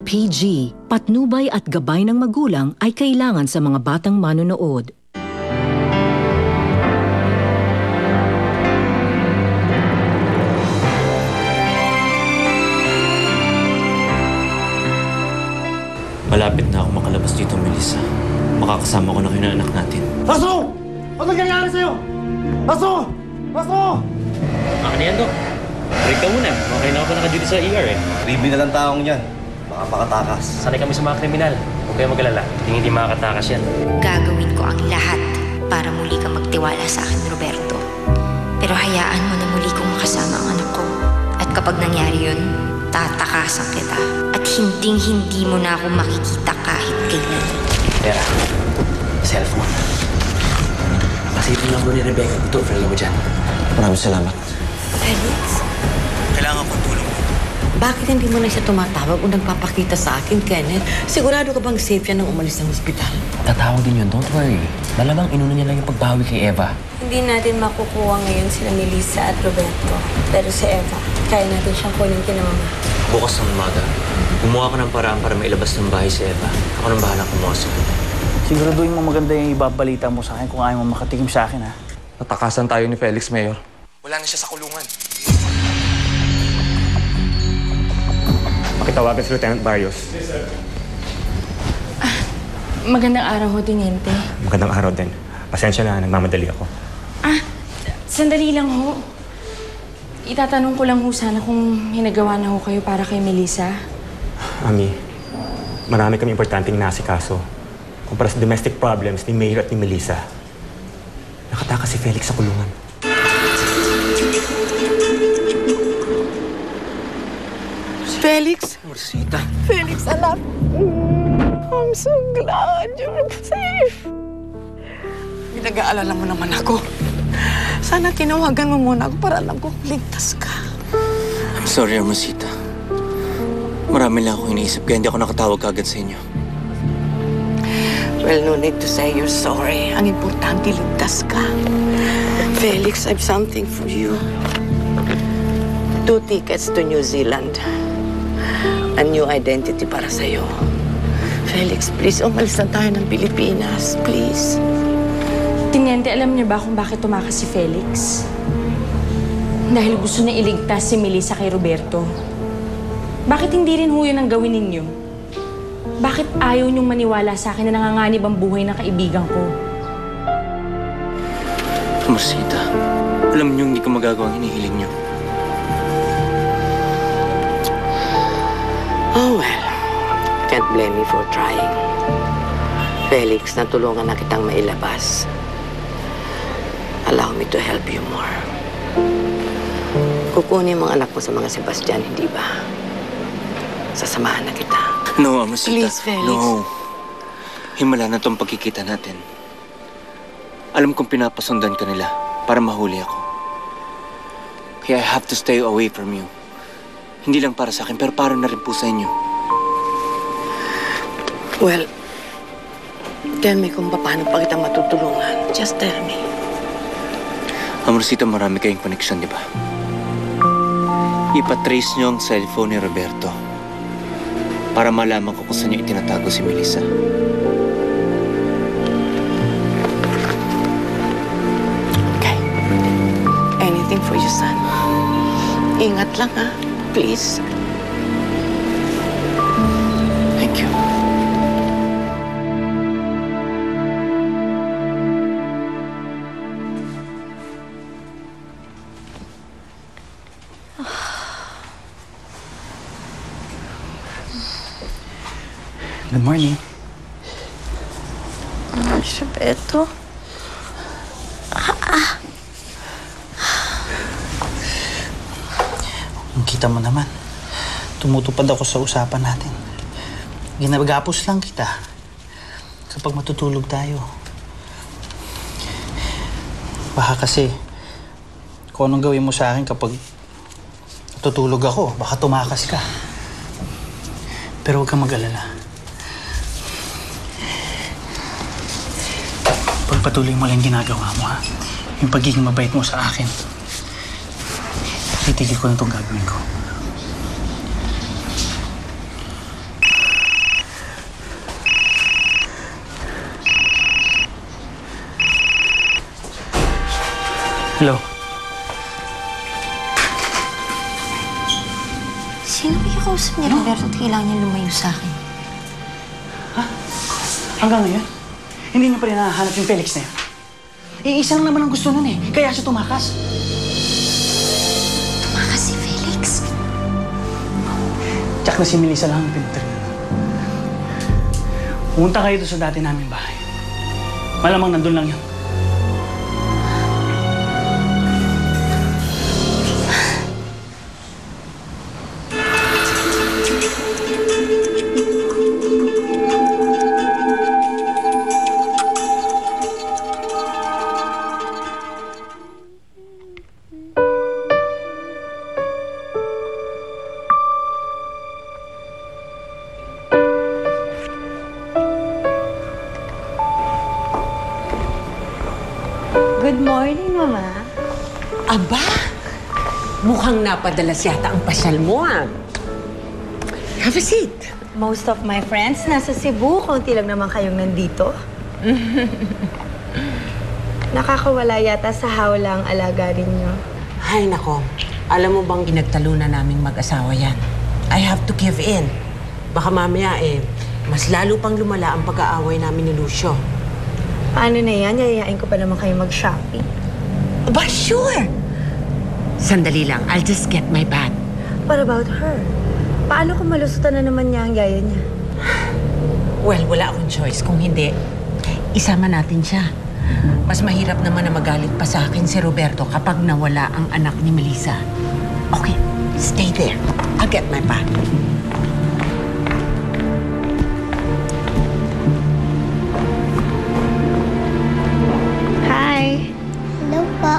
PG, patnubay at gabay ng magulang ay kailangan sa mga batang manonood. Malapit na ako makalabas dito, Melissa. Makakasama ko na kayo ng anak natin. Aso! Ano nangyayari sa'yo? Aso! Aso! Akin na yan, Dok. Break ka muna. Okay na ako pa naka-duty sa ER eh. Ribi na lang taong yan. Baka makatakas. Sanay kami sa mga kriminal. Huwag kayong mag-alala. Hindi makakatakas yan. Gagawin ko ang lahat para muli kang magtiwala sa akin, Roberto. Pero hayaan mo na muli kong makasama ang anak ko. At kapag nangyari yun, tatakasan kita. At hinding-hindi mo na ako makikita kahit kailan. Tera, cellphone. Nakasipin lang mo ni Rebecca. Ito, friend mo dyan. Maraming salamat. Felix? Kailangan kong tulong mo. Bakit hindi mo na siya tumatawag o nagpapakita sa akin, Kenneth? Sigurado ka bang safe yan nang umalis ng ospital? Tatawag din yun, don't worry. Malamang inuna niya lang yung pagbawi kay Eva. Hindi natin makukuha ngayon sila Melissa at Roberto. Pero si Eva, kaya natin siyang kunin kina Mama. Bukas ng umaga, gumawa ka ng paraan para mailabas ng bahay si Eva. Ako nang bahala kumuha sa kanya. Siguraduhin mo maganda yung ibabalita mo sa akin kung ayaw mo makatikim sa akin, ha? Natakasan tayo ni Felix, Mayor. Wala na siya sa kulungan. Makitawagan si Lieutenant Barrios. Magandang araw ho, Teniente. Magandang araw din. Pasensya na, nagmamadali ako. Sandali lang ho. Itatanong ko lang ho sana kung hinagawa na ho kayo para kay Melissa. Ami, marami kami importanteng nasikaso. Kumpara sa domestic problems ni Mayor at ni Melissa. Nakatakas si Felix sa kulungan. Felix? Marcita. Felix, anak. I'm so glad you're safe. Pinag-aalala mo naman ako. Sana tinawagan mo muna ako para alam ko ligtas ka. I'm sorry, Marcita. Marami lang ako iniisip kaya hindi ako nakatawag agad sa inyo. Well, no need to say you're sorry. Ang importante, ligtas ka. Felix, I've something for you. 2 tickets to New Zealand. A new identity para sa'yo. Felix, please, umalis na tayo ng Pilipinas. Please. Teniente, alam niyo ba kung bakit tumakas si Felix? Dahil gusto niya iligtas si Melissa kay Roberto. Bakit hindi rin ho yun ang gawin ninyo? Bakit ayaw niyong maniwala sa akin na nanganganib ang buhay ng kaibigan ko? Marcita, alam niyo hindi ko magagawa ang hinihiling niyo. Oh, well. Can't blame me for trying. Felix, natulungan na kitang mailabas. Allow me to help you more. Kukunin mo ang anak mo sa mga Sebastian, hindi ba? Sasamahan na kita. No, Marcita. Please, Felix. No. Himala na itong pagkikita natin. Alam kong pinapasundan ka nila para mahuli ako. Kaya I have to stay away from you. Hindi lang para sa akin, pero para na rin po sa inyo. Well, tell me kung paano pa kita matutulungan. Just tell me. Marcita, marami kayong koneksyon, di ba? Ipatrace niyo ang cellphone ni Roberto para malaman ko kung saan niyo itinatago si Melissa. Okay. Anything for you, son. Ingat lang, ha? Please. Thank you. Good morning. Roberto? Kita mo naman. Tumutupad ako sa usapan natin. Ginagapos lang kita kapag matutulog tayo. Baka kasi kung anong gawin mo sa akin kapag tutulog ako, baka tumakas ka. Pero huwag kang mag-alala. Pagpatuloy mo lang ginagawa mo, ha? Yung pagiging mabait mo sa akin. Titigil ko na itong gagawin ko. Hello? Sino ba yung kausap niya, Roberto, at kailangan niya lumayo sa akin? Hanggang ngayon, hindi niyo pa rin nahahanap yung Felix na yun. Iisa lang naman ang gusto nun eh, kaya siya tumakas. Tumakas si Felix? Tsak na si Melissa lang ang pinagtarinan. Pumunta kayo doon sa dati naming bahay. Malamang nandun lang yun. Good morning, Mama. Aba! Mukhang napadalas yata ang pasyal mo, ah. Have a seat. Most of my friends nasa Cebu. Kaunti lang naman kayong nandito. Nakakawala yata sa hawla ang alaga ninyo. Ay, nako. Alam mo bang pinagtalunan naming mag-asawa yan? I have to give in. Baka mamaya, mas lalo pang lumala ang pag-aaway namin ni Lucio. Paano na yan? Yayayain ko pa naman kayo mag-shopping. Aba, sure! Sandali lang. I'll just get my bag. What about her? Paano kung malusutan na naman niya ang yaya niya? Well, wala akong choice. Kung hindi, isama natin siya. Mas mahirap naman na magalit pa sa akin si Roberto kapag nawala ang anak ni Melissa. Okay, stay there. I'll get my bag. Hi! Hello po.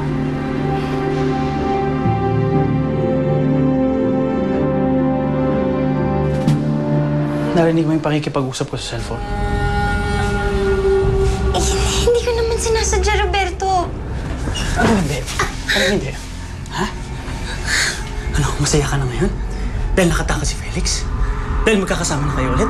Narinig mo yung pakikipag-usap ko sa cellphone. Eh, hindi ko naman sinasadya, Roberto. Ano hindi? Ano hindi? Ha? Ano, masaya ka na ngayon? Dahil nakatakas si Felix? Dahil magkakasama na kayo ulit?